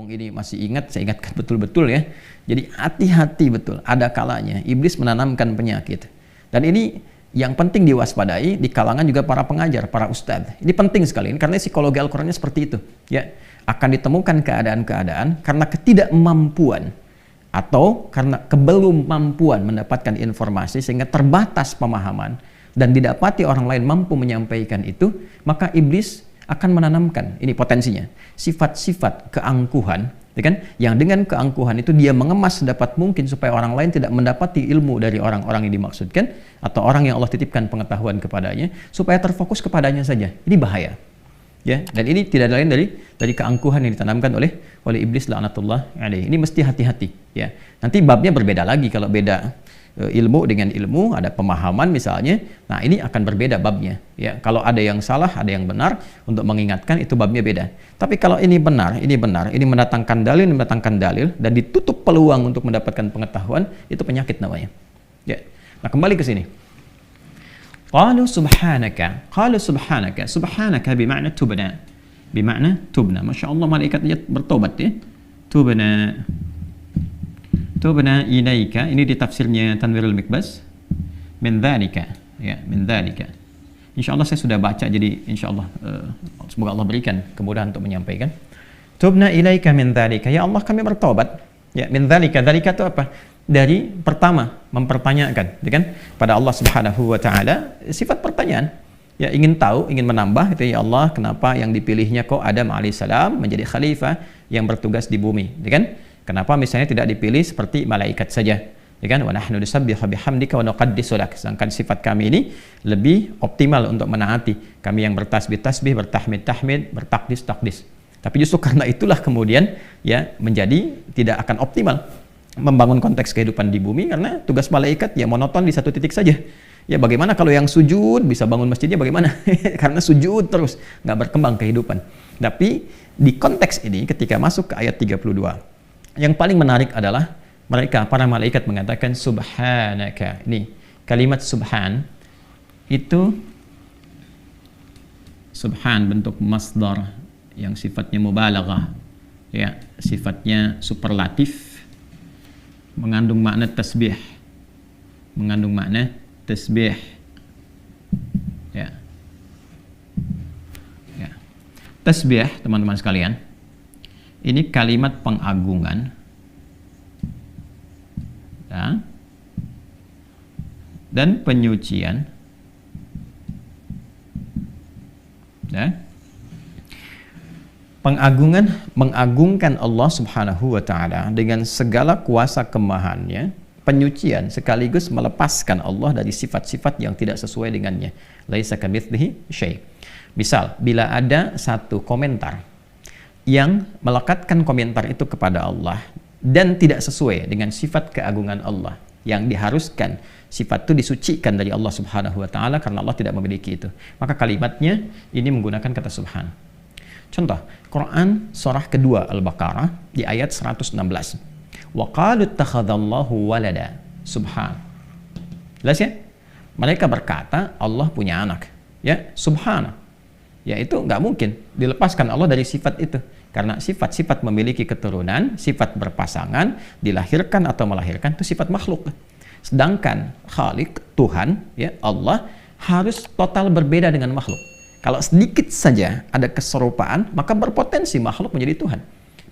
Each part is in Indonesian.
mumpung ini masih ingat, saya ingatkan betul-betul ya. Jadi hati-hati betul, ada kalanya iblis menanamkan penyakit. Dan ini yang penting diwaspadai di kalangan juga para pengajar, para ustadz. Ini penting sekali, karena psikologi Al-Qurannya seperti itu. Ya, akan ditemukan keadaan-keadaan karena ketidakmampuan atau karena kebelum mampuan mendapatkan informasi sehingga terbatas pemahaman dan didapati orang lain mampu menyampaikan itu, maka iblis akan menanamkan, ini potensinya, sifat-sifat keangkuhan, ya kan? Yang dengan keangkuhan itu dia mengemas sedapat mungkin supaya orang lain tidak mendapati ilmu dari orang-orang yang dimaksudkan atau orang yang Allah titipkan pengetahuan kepadanya, supaya terfokus kepadanya saja. Ini bahaya. Ya, dan ini tidak lain dari keangkuhan yang ditanamkan oleh iblis laknatullah alaihi. Ini mesti hati-hati, ya. Nanti babnya berbeda lagi kalau beda ilmu dengan ilmu, ada pemahaman misalnya. Nah, ini akan berbeda babnya, ya. Kalau ada yang salah, ada yang benar, untuk mengingatkan itu babnya beda. Tapi kalau ini benar, ini mendatangkan dalil dan ditutup peluang untuk mendapatkan pengetahuan, itu penyakit namanya. Ya. Nah, kembali ke sini. Qalu subhanaka. Subhanaka bermakna tubna. Bermakna tubna. Masya Allah, malaikat bertobat ya. Tubna ilaika, ini di tafsirnya Tanwirul Mikbas, min dzalika, ya, min dzalika. Insyaallah saya sudah baca, jadi insyaallah semoga Allah berikan kemudahan untuk menyampaikan. Tubna ilaika min dzalika, ya Allah kami bertobat. Ya, min dzalika, dzalika itu apa? Dari pertama mempertanyakan, ya kan? Pada Allah Subhanahu wa taala, sifat pertanyaan. Ya, ingin tahu, ingin menambah itu, ya Allah, kenapa yang dipilihnya kok Adam alaihissalam menjadi khalifah yang bertugas di bumi, ya kan? Kenapa misalnya tidak dipilih seperti malaikat saja? Ya kan? Wa nahnu nusabbihu bihamdika wa nuqaddisu lak. Sedangkan sifat kami ini lebih optimal untuk menaati. Kami yang bertasbih, bertahmid, bertakdis. Tapi justru karena itulah kemudian ya menjadi tidak akan optimal membangun konteks kehidupan di bumi, karena tugas malaikat ya monoton di satu titik saja. Ya bagaimana kalau yang sujud bisa bangun masjidnya bagaimana? Karena sujud terus, nggak berkembang kehidupan. Tapi di konteks ini ketika masuk ke ayat 32, yang paling menarik adalah mereka, para malaikat mengatakan subhanaka. Ini kalimat subhan itu subhan bentuk masdar yang sifatnya mubalaghah, ya, sifatnya superlatif, mengandung makna tasbih. Ya. Ya. Tasbih, teman-teman sekalian, ini kalimat pengagungan, ya, dan penyucian, ya. Pengagungan, mengagungkan Allah Subhanahu wa taala dengan segala kuasa kemahannya, penyucian sekaligus melepaskan Allah dari sifat-sifat yang tidak sesuai dengannya. Laisa kamitslihi syai'. Misal, bila ada satu komentar yang melekatkan komentar itu kepada Allah dan tidak sesuai dengan sifat keagungan Allah yang diharuskan sifat itu disucikan dari Allah Subhanahu wa taala karena Allah tidak memiliki itu, maka kalimatnya ini menggunakan kata subhan. Contoh, Quran surah kedua Al-Baqarah di ayat 116. Wa qalu ittakhadallahu walada. Subhan. Jelas ya? Mereka berkata Allah punya anak. Ya, subhana. Ya itu nggak mungkin dilepaskan Allah dari sifat itu. Karena sifat-sifat memiliki keturunan, sifat berpasangan, dilahirkan atau melahirkan, itu sifat makhluk. Sedangkan Khalik, Tuhan, ya Allah, harus total berbeda dengan makhluk. Kalau sedikit saja ada keserupaan, maka berpotensi makhluk menjadi Tuhan.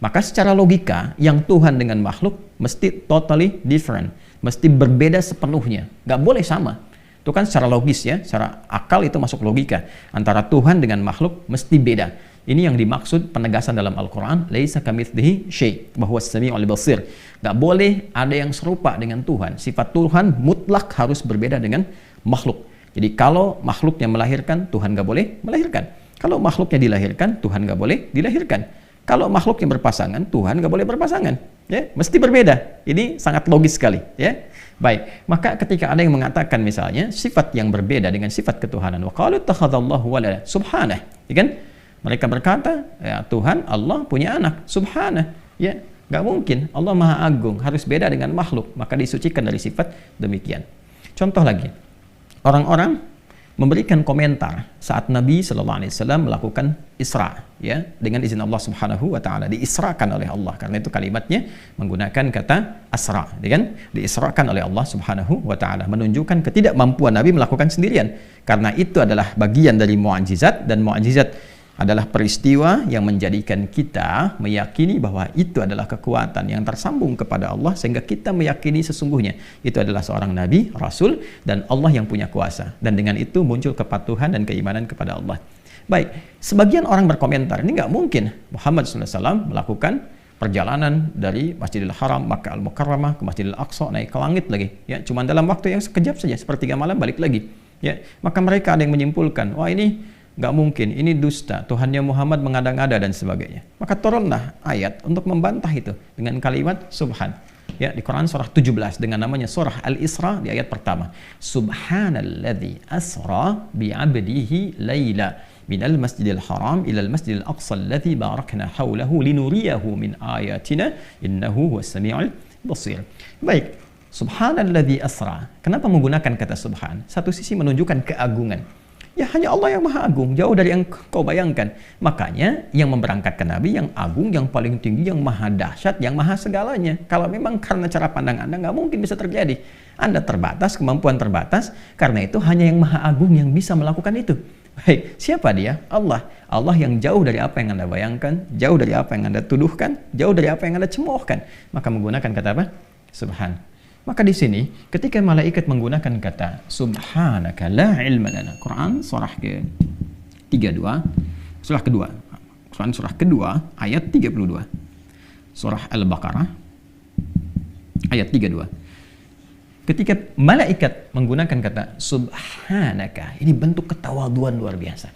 Maka secara logika, yang Tuhan dengan makhluk mesti totally different. Mesti berbeda sepenuhnya. Nggak boleh sama. Itu kan secara logis ya, secara akal itu masuk logika. Antara Tuhan dengan makhluk mesti beda. Ini yang dimaksud penegasan dalam Al-Quran, laisa kamitslihi syai', bahwa as-sami'ul basir. Nggak boleh ada yang serupa dengan Tuhan. Sifat Tuhan mutlak harus berbeda dengan makhluk. Jadi kalau makhluknya melahirkan, Tuhan nggak boleh melahirkan. Kalau makhluknya dilahirkan, Tuhan nggak boleh dilahirkan. Kalau makhluknya berpasangan, Tuhan nggak boleh berpasangan. Ya, mesti berbeda. Ini sangat logis sekali. Ya, baik. Maka ketika ada yang mengatakan misalnya sifat yang berbeda dengan sifat ketuhanan, wa qalu ittakhadallahu walada, subhanah, ya kan? Mereka berkata, ya Tuhan, Allah punya anak, subhanah. Ya, nggak mungkin. Allah Maha Agung, harus beda dengan makhluk, maka disucikan dari sifat demikian. Contoh lagi, orang-orang memberikan komentar saat Nabi Shallallahu Alaihi Wasallam melakukan Isra, ya, dengan izin Allah Subhanahu Wa Taala, diisrakan oleh Allah. Karena itu kalimatnya menggunakan kata asra, ya kan? Diisrakan oleh Allah Subhanahu Wa Taala, menunjukkan ketidakmampuan Nabi melakukan sendirian. Karena itu adalah bagian dari mu'jizat, dan mu'jizat adalah peristiwa yang menjadikan kita meyakini bahwa itu adalah kekuatan yang tersambung kepada Allah, sehingga kita meyakini sesungguhnya itu adalah seorang nabi, rasul, dan Allah yang punya kuasa. Dan dengan itu muncul kepatuhan dan keimanan kepada Allah. Baik, sebagian orang berkomentar, ini nggak mungkin Muhammad SAW melakukan perjalanan dari Masjidil Haram, Makkah Al-Mukarramah ke Masjidil Aqsa, naik ke langit lagi, ya, cuma dalam waktu yang sekejap saja, sepertiga malam balik lagi, ya. Maka mereka ada yang menyimpulkan, wah ini nggak mungkin, ini dusta, Tuhannya Muhammad mengada-ngada dan sebagainya. Maka turunlah ayat untuk membantah itu dengan kalimat subhan. Ya, di Quran surah 17 dengan namanya surah Al-Isra, di ayat pertama. Subhanalladzi asra bi'abdihi laila minal masjidil haram ilal masjidil aqsa alladzi barakna haulahu linuriyahu min ayatina innahu huwas samiul basir. Baik, subhanalladzi asra. Kenapa menggunakan kata subhan? Satu sisi menunjukkan keagungan. Ya, hanya Allah yang maha agung, jauh dari yang kau bayangkan. Makanya yang memberangkatkan Nabi yang agung, yang paling tinggi, yang maha dahsyat, yang maha segalanya. Kalau memang karena cara pandang Anda, nggak mungkin bisa terjadi. Anda terbatas, kemampuan terbatas, karena itu hanya yang maha agung yang bisa melakukan itu. Baik, siapa dia? Allah. Allah yang jauh dari apa yang Anda bayangkan, jauh dari apa yang Anda tuduhkan, jauh dari apa yang Anda cemoohkan. Maka menggunakan kata apa? Subhan. Maka di sini ketika malaikat menggunakan kata subhanaka la ilma lana, Quran surah ke-32, surah kedua, Quran surah kedua ayat 32, surah Al-Baqarah ayat 32. Ketika malaikat menggunakan kata subhanaka, ini bentuk ketawaduan luar biasa.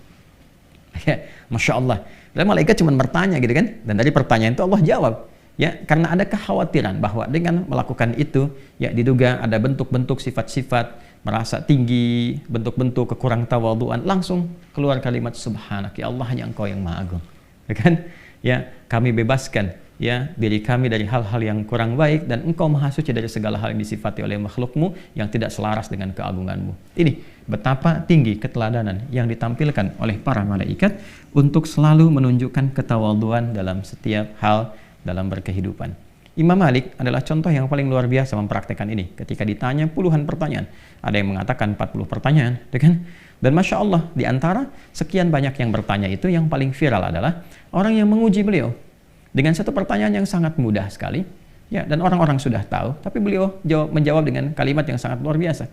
Ya, Masya Allah. Dan malaikat cuma bertanya gitu kan, dan dari pertanyaan itu Allah jawab. Ya, karena ada kekhawatiran bahwa dengan melakukan itu, ya, diduga ada bentuk-bentuk sifat-sifat merasa tinggi, bentuk-bentuk kekurang tawaduan, langsung keluar kalimat subhanak, ya Allah, hanya Engkau yang maha agung. Ya kan? Ya, kami bebaskan, ya, diri kami dari hal-hal yang kurang baik, dan Engkau maha suci dari segala hal yang disifati oleh makhlukmu yang tidak selaras dengan keagunganmu. Ini betapa tinggi keteladanan yang ditampilkan oleh para malaikat untuk selalu menunjukkan ketawaduan dalam setiap hal dalam berkehidupan. Imam Malik adalah contoh yang paling luar biasa mempraktekkan ini. Ketika ditanya puluhan pertanyaan, ada yang mengatakan 40 pertanyaan, kan? Dan Masya Allah, di antara sekian banyak yang bertanya itu, yang paling viral adalah orang yang menguji beliau dengan satu pertanyaan yang sangat mudah sekali, ya, dan orang-orang sudah tahu, tapi beliau menjawab dengan kalimat yang sangat luar biasa.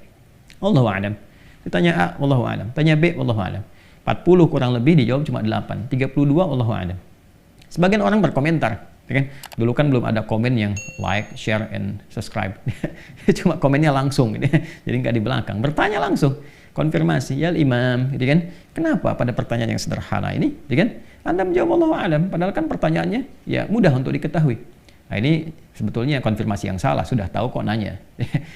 Allahu a'lam. Ditanya A, Wallahu a'lam. Tanya B, Wallahu a'lam. 40 kurang lebih dijawab cuma 8. 32 Wallahu a'lam. Sebagian orang berkomentar, ya kan? Dulu kan belum ada komen yang like, share, and subscribe. Cuma komennya langsung, gitu. Jadi nggak di belakang. Bertanya langsung, konfirmasi, ya imam, gitu kan? Kenapa pada pertanyaan yang sederhana ini, gitu kan? Anda menjawab Allahu a'lam, padahal kan pertanyaannya ya mudah untuk diketahui. Nah, ini sebetulnya konfirmasi yang salah, sudah tahu kok nanya.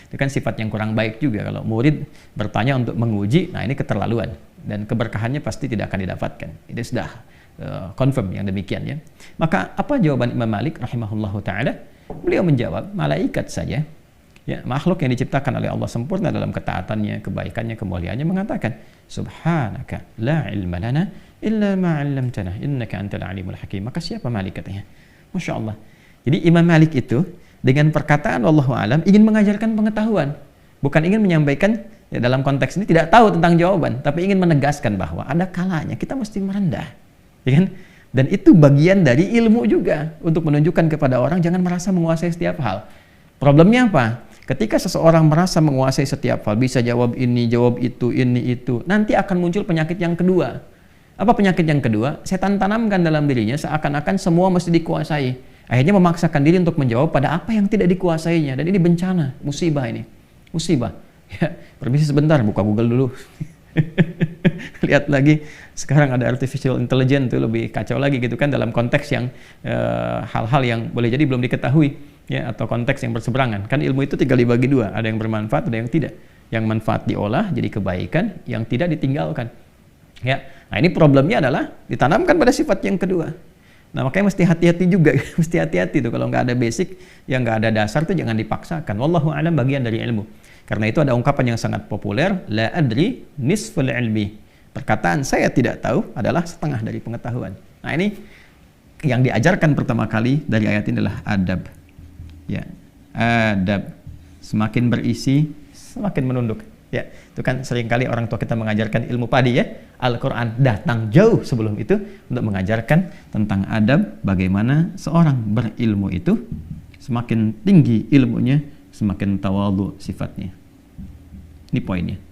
Itu kan sifat yang kurang baik juga kalau murid bertanya untuk menguji. Nah, ini keterlaluan, dan keberkahannya pasti tidak akan didapatkan. Itu sudah confirm yang demikian, ya. Maka apa jawaban Imam Malik rahimahullahu taala? Beliau menjawab, malaikat saja, ya, makhluk yang diciptakan oleh Allah sempurna dalam ketaatannya, kebaikannya, kemuliaannya, mengatakan subhanaka la ilma lana illa ma 'allamtana innaka antal alimul hakim. Maka siapa malaikatnya? Masya Allah. Jadi Imam Malik itu dengan perkataan Allahu a'lam ingin mengajarkan pengetahuan, bukan ingin menyampaikan, ya, dalam konteks ini tidak tahu tentang jawaban, tapi ingin menegaskan bahwa ada kalanya kita mesti merendah. Ya kan? Dan itu bagian dari ilmu juga, untuk menunjukkan kepada orang jangan merasa menguasai setiap hal. Problemnya apa? Ketika seseorang merasa menguasai setiap hal, bisa jawab ini, jawab itu, ini, itu, nanti akan muncul penyakit yang kedua. Apa penyakit yang kedua? Setan tanamkan dalam dirinya seakan-akan semua mesti dikuasai. Akhirnya memaksakan diri untuk menjawab pada apa yang tidak dikuasainya. Dan ini bencana, musibah ini. Musibah. Ya, permisi sebentar, buka Google dulu. Lihat lagi, sekarang ada artificial intelligence, itu lebih kacau lagi gitu kan, dalam konteks yang hal-hal yang boleh jadi belum diketahui, ya, atau konteks yang berseberangan. Kan ilmu itu tinggal dibagi dua, ada yang bermanfaat, ada yang tidak. Yang manfaat diolah jadi kebaikan, yang tidak ditinggalkan. Ya, nah ini problemnya adalah ditanamkan pada sifat yang kedua. Nah, makanya mesti hati-hati juga, mesti hati-hati tuh kalau nggak ada basic, yang nggak ada dasar tuh jangan dipaksakan. Wallahu a'lam, bagian dari ilmu. Karena itu ada ungkapan yang sangat populer, la adri nisful ilmi. Perkataan saya tidak tahu adalah setengah dari pengetahuan. Nah, ini yang diajarkan pertama kali dari ayat ini adalah adab. Ya, adab. Semakin berisi, semakin menunduk. Ya, itu kan seringkali orang tua kita mengajarkan ilmu padi ya. Al-Quran datang jauh sebelum itu untuk mengajarkan tentang adab, bagaimana seorang berilmu itu semakin tinggi ilmunya, semakin tawadhu sifatnya. Ini poinnya.